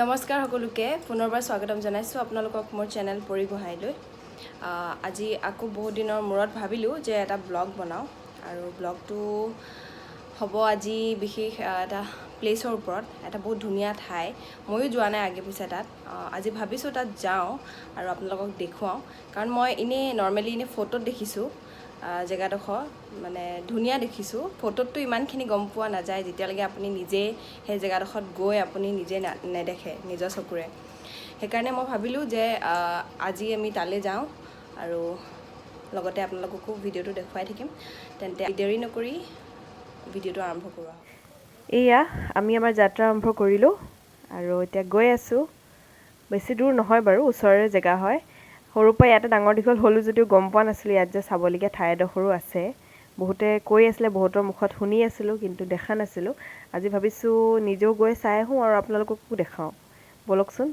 নমস্কাৰ সকলোকে পুনৰবাৰ স্বাগতম জনাইছোঁ আপোনালোকক মোৰ চেনেল পৰি গোহাঁইলৈ। আজি আকৌ বহুত দিনৰ মূৰত ভাবিলোঁ যে এটা ব্লগ বনাওঁ আৰু ব্লগটো হ'ব আজি বিশেষ এটা প্লেচৰ ওপৰত। এটা বহুত ধুনীয়া ঠাই, ময়ো যোৱা নাই আগে পিছে তাত। আজি ভাবিছোঁ তাত যাওঁ আৰু আপোনালোকক দেখুৱাওঁ, কাৰণ মই এনেই নৰ্মেলি ফটোত দেখিছোঁ জেগাডোখৰ মানে ধুনীয়া দেখিছোঁ। ফটোতটো ইমানখিনি গম পোৱা নাযায় যেতিয়ালৈকে আপুনি নিজে সেই জেগাডোখৰত গৈ আপুনি নিজে নেদেখে নিজৰ চকুৰে। সেইকাৰণে মই ভাবিলোঁ যে আজি আমি তালৈ যাওঁ আৰু লগতে আপোনালোককো ভিডিঅ'টো দেখুৱাই থাকিম। তেন্তে দেৰি নকৰি ভিডিঅ'টো আৰম্ভ কৰোঁ। এয়া আমি আমাৰ যাত্ৰা আৰম্ভ কৰিলোঁ আৰু এতিয়া গৈ আছোঁ। বেছি দূৰ নহয় বাৰু, ওচৰৰে জেগা হয়। সৰুৰ পৰা ইয়াতে ডাঙৰ দীঘল হ'লোঁ যদিও গম পোৱা নাছিলোঁ ইয়াত যে চাবলগীয়া ঠাই এডোখৰো আছে। বহুতে কৈ আছিলে, বহুতৰ মুখত শুনি আছিলোঁ, কিন্তু দেখা নাছিলোঁ। আজি ভাবিছোঁ নিজেও গৈ চাই আহোঁ আৰু আপোনালোককো দেখাওঁ। ব'লকচোন।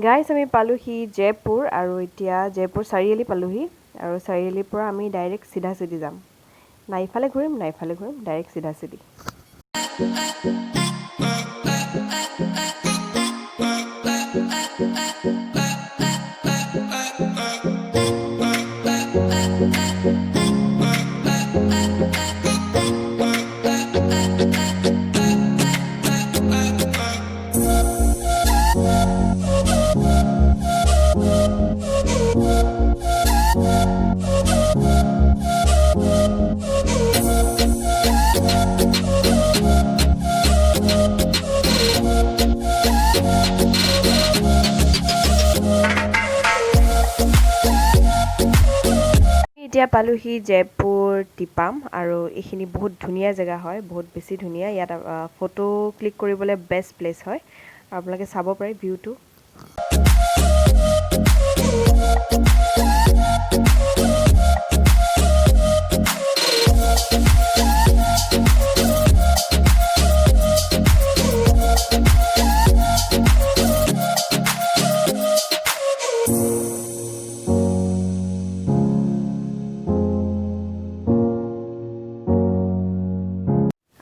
গাইজ, আমি পালোহি জয়পুৰ আৰু এতিয়া জয়পুৰ চাৰিআলি পালোহি আৰু চাৰিআলিৰ পৰা আমি ডাইৰেক্ট চিধা যাম। নাইফালে ঘূৰিম, ডাইৰেক্ট চিধা। এতিয়া পালোহি জয়পুৰ টিপাম আৰু এইখিনি বহুত ধুনীয়া জেগা হয়, বহুত বেছি ধুনীয়া। ইয়াত ফটো ক্লিক কৰিবলৈ বেষ্ট প্লেচ হয়। আপোনালোকে চাব পাৰে ভিউটো।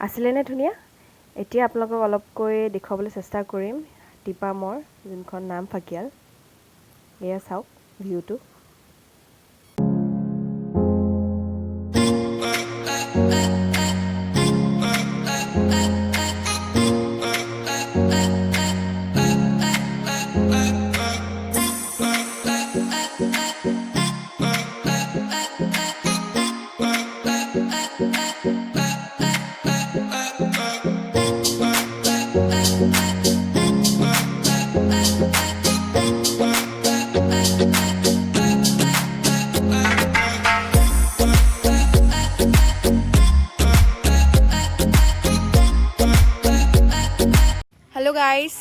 আছিলেনে ধুনীয়া? এতিয়া আপোনালোকক অলপকৈ দেখুৱাবলৈ চেষ্টা কৰিম টিপামৰ যোনখন নাম ফাকিয়াল। এয়া চাওক ভিউটো। হেল্ল' গাইজ,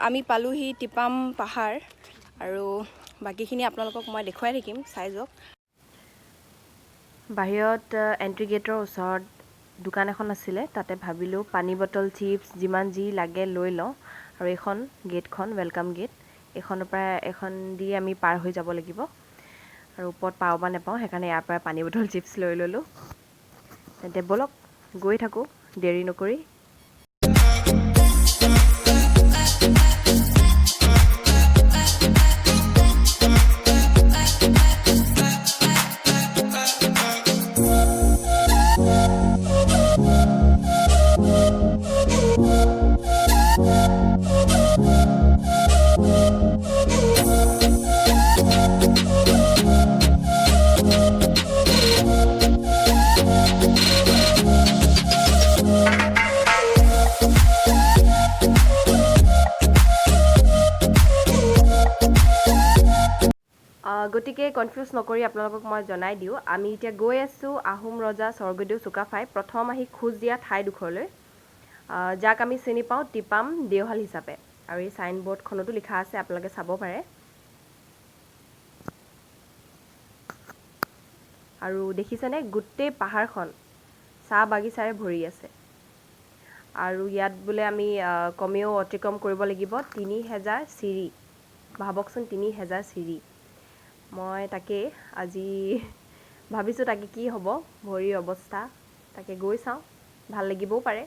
আমি পালোহি টিপাম পাহাৰ আৰু বাকীখিনি আপোনালোকক মই দেখুৱাই থাকিম, চাই যাওক। বাহিৰত এণ্ট্ৰি গেটৰ ওচৰত দোকান এখন আছিলে, তাতে ভাবিলোঁ পানী বটল, চিপছ যিমান যি লাগে লৈ লওঁ। আৰু এইখন গেটখন ৱেলকাম গেট, এইখনৰ পৰা এখন দি আমি পাৰ হৈ যাব লাগিব আৰু ওপৰত পাওঁ বা নাপাওঁ, সেইকাৰণে ইয়াৰ পৰা পানী বটল, চিপছ লৈ ল'লোঁ। তেন্তে ব'লক গৈ থাকোঁ দেৰি নকৰি। গতিকে কনফিউজ নকৰি আপোনালোকক মই জনাই দিওঁ, আমি এতিয়া গৈ আছোঁ আহোম ৰজা স্বৰ্গদেউ চুকাফাই প্ৰথম আহি খোজ দিয়া ঠাইডোখৰলৈ, যাক আমি চিনি পাওঁ টিপাম দেওশাল হিচাপে। আৰু এই চাইনবোৰ্ডখনতো লিখা আছে, আপোনালোকে চাব পাৰে। আৰু দেখিছেনে গোটেই পাহাৰখন চাহ বাগিচাৰে ভৰি আছে। আৰু ইয়াত বোলে আমি কমেও অতিক্ৰম কৰিব লাগিব 3000 চিৰি। ভাবকচোন 3000 চিৰি। মই তাকে আজি ভাবিছোঁ তাকে কি হ'ব ভৰিৰ অৱস্থা, তাকে গৈ চাওঁ, ভাল লাগিবও পাৰে।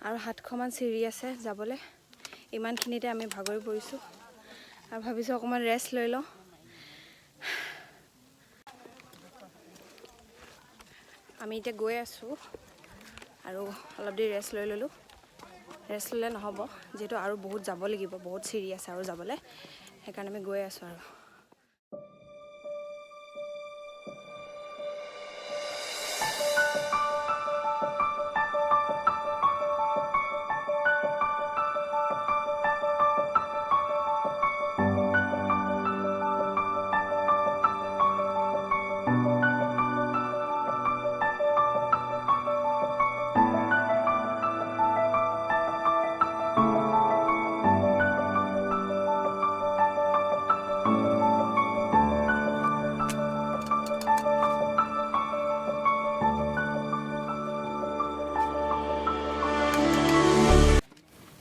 আৰু 700মান চিৰি আছে যাবলৈ। ইমানখিনিতে আমি ভাগৰি পৰিছোঁ আৰু ভাবিছোঁ অকণমান ৰেষ্ট লৈ লওঁ। আমি এতিয়া গৈ আছোঁ আৰু অলপ দেৰি ৰেষ্ট লৈ ল'লোঁ। ৰেষ্ট ল'লে নহ'ব, যিহেতু আৰু বহুত যাব লাগিব, বহুত চিৰি আছে আৰু যাবলৈ, সেইকাৰণে আমি গৈ আছোঁ আৰু।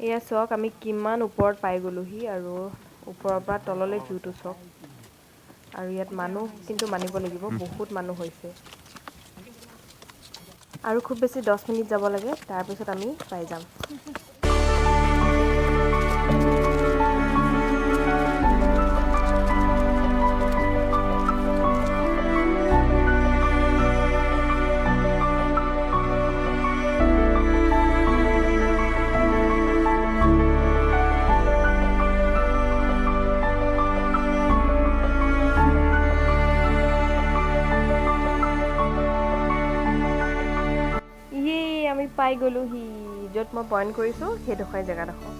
এয়া চাওক আমি কিমান ওপৰত পাই গ'লোহি আৰু ওপৰৰ পৰা তললৈ ভিউটো চাওক। আৰু ইয়াত মানুহ কিন্তু মানিব লাগিব, বহুত মানুহ হৈছে। আৰু খুব বেছি 10 মিনিট যাব লাগে, তাৰপিছত আমি পাই যাম। আমি পাই গ'লোহি, য'ত মই পইণ্ট কৰিছোঁ সেইডোখৰ জেগাডোখৰ।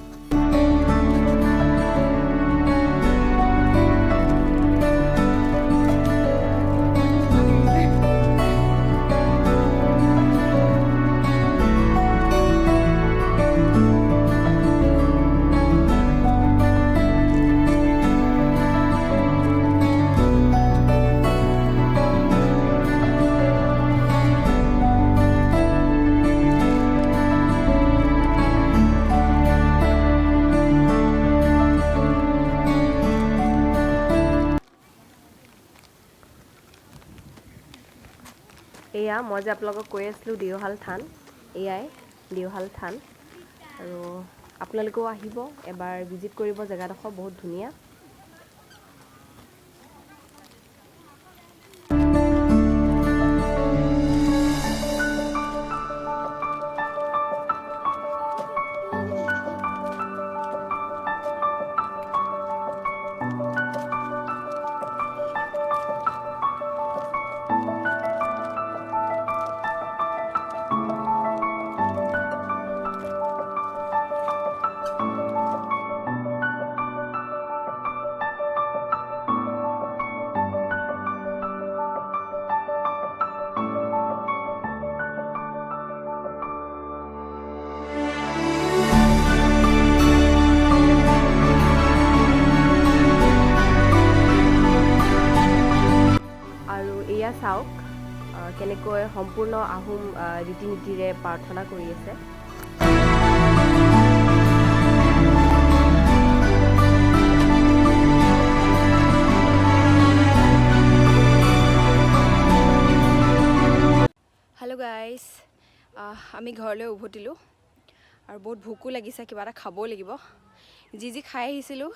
এয়া মই যে আপোনালোকক কৈ আছিলোঁ দেওশাল থান, এয়াই দেওশাল থান। আৰু আপোনালোকেও আহিব এবাৰ ভিজিট কৰিব, জেগাডোখৰ বহুত ধুনীয়া। ধুনীয়াকৈ সম্পূৰ্ণ আহোম ৰীতি নীতিৰে প্ৰাৰ্থনা কৰি আছে। হেল্ল' গাইজ, আমি ঘৰলৈ উভতিলোঁ আৰু বহুত ভোকো লাগিছে, কিবা এটা খাবও লাগিব। যি খাই আহিছিলোঁ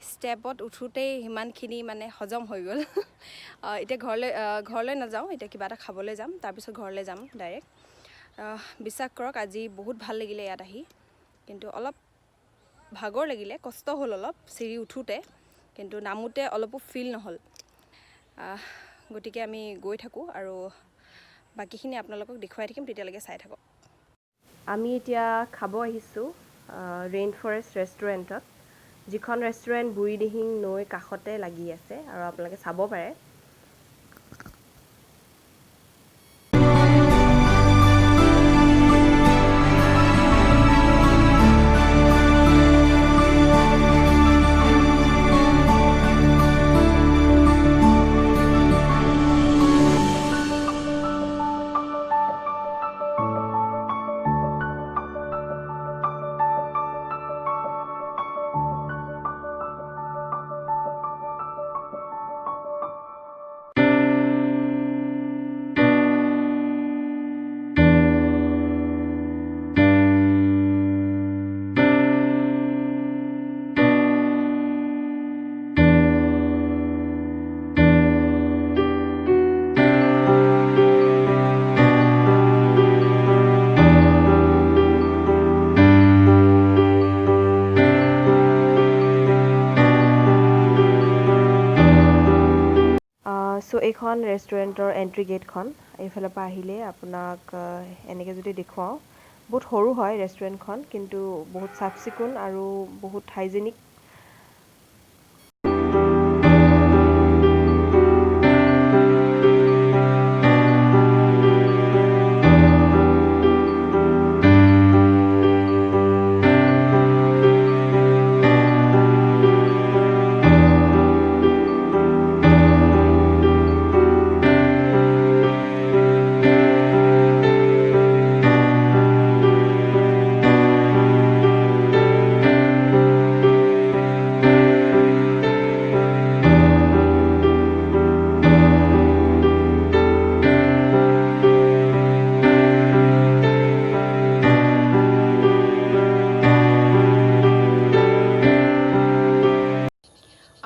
ষ্টেপত উঠোঁতেই সিমানখিনি মানে হজম হৈ গ'ল। এতিয়া ঘৰলৈ নাযাওঁ, এতিয়া কিবা এটা খাবলৈ যাম, তাৰপিছত ঘৰলৈ যাম ডাইৰেক্ট। বিশ্বাস কৰক আজি বহুত ভাল লাগিলে ইয়াত আহি, কিন্তু অলপ ভাগৰ লাগিলে, কষ্ট হ'ল অলপ চিৰি উঠোঁতে, কিন্তু নামোতে অলপো ফিল নহ'ল। গতিকে আমি গৈ থাকোঁ আৰু বাকীখিনি আপোনালোকক দেখুৱাই থাকিম, তেতিয়ালৈকে চাই থাকক। আমি এতিয়া খাব আহিছোঁ ৰেইন ফৰেষ্ট ৰেষ্টুৰেণ্টত, যিখন ৰেষ্টুৰেণ্ট বুঢ়ীদিহিং নৈৰ কাষতে লাগি আছে আৰু আপোনালোকে চাব পাৰে। চ' এইখন ৰেষ্টুৰেণ্টৰ এণ্ট্ৰি গেটখন। এইফালৰ পৰা আহিলে আপোনাক এনেকৈ যদি দেখুৱাওঁ, বহুত সৰু হয় ৰেষ্টুৰেণ্টখন, কিন্তু বহুত চাফ চিকুণ আৰু বহুত হাইজেনিক।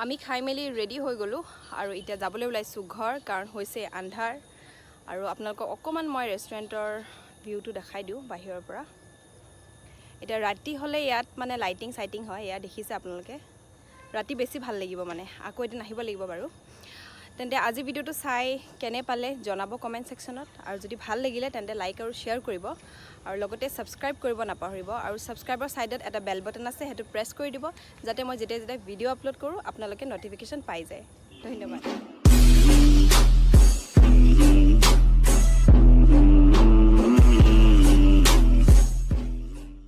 আমি খাই মেলি ৰেডি হৈ গ'লোঁ আৰু এতিয়া যাবলৈ ওলাইছোঁ ঘৰ, কাৰণ হৈছে আন্ধাৰ। আৰু আপোনালোকক অকণমান মই ৰেষ্টুৰেণ্টৰ ভিউটো দেখাই দিওঁ বাহিৰৰ পৰা। এতিয়া ৰাতি হ'লে ইয়াত মানে লাইটিং চাইটিং হয়, এয়া দেখিছে আপোনালোকে। ৰাতি বেছি ভাল লাগিব, মানে আকৌ এদিন আহিব লাগিব বাৰু। তেন্তে আজি ভিডিঅ'টো চাই কেনে পালে জনাব কমেণ্ট ছেকশ্যনত, আৰু যদি ভাল লাগিলে তেন্তে লাইক আৰু শ্বেয়াৰ কৰিব, আৰু লগতে ছাবস্ক্ৰাইব কৰিব নাপাহৰিব। আৰু ছাবস্ক্ৰাইবৰ ছাইডত এটা বেল বাটন আছে, সেইটো প্ৰেছ কৰি দিব, যাতে মই যেতিয়া ভিডিঅ' আপলোড কৰোঁ আপোনালোকে ন'টিফিকেশ্যন পাই যায়। ধন্যবাদ।